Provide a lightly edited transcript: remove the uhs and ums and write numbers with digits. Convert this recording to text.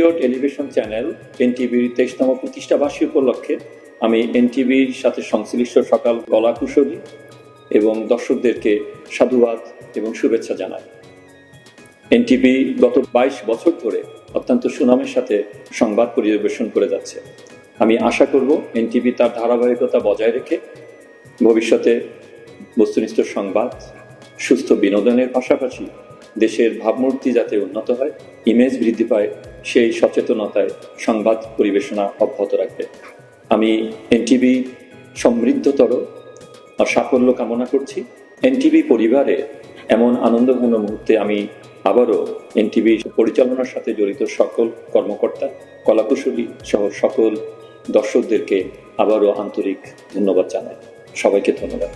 প্রিয় television channel এনটিভির 23তম প্রতিষ্ঠা বার্ষিকী উপলক্ষে আমি এনটিভির সাথে সংশ্লিষ্ট সকল কলাকুশলী এবং দর্শকদেরকে সাধুবাদ এবং শুভেচ্ছা জানাই। এনটিভি গত 22 বছর ধরে অত্যন্ত সুনামের সাথে সংবাদ পরিবেশন করে যাচ্ছে। আমি আশা করব এনটিভি তার ধারাবাহিকতা বজায় রেখে ভবিষ্যতে বস্তুনিষ্ঠ সংবাদ, সুস্থ বিনোদনের পাশাপাশি দেশের ভাবমূর্তি যাতে উন্নত হয়, ইমেজ বৃদ্ধি পায়, সেই সচেতনতায় সংবাদ পরিবেশনা অব্যাহত রাখবে। আমি এনটিভি সমৃদ্ধতর সাফল্য কামনা করছি। এনটিভি পরিবারে এমন আনন্দঘন মুহূর্তে আমি আবারও এনটিভি পরিচালনার সাথে জড়িত সকল কর্মকর্তা, কলাকুশলী সহ সকল দর্শকদেরকে আবারও আন্তরিক ধন্যবাদ জানাই। সবাইকে ধন্যবাদ।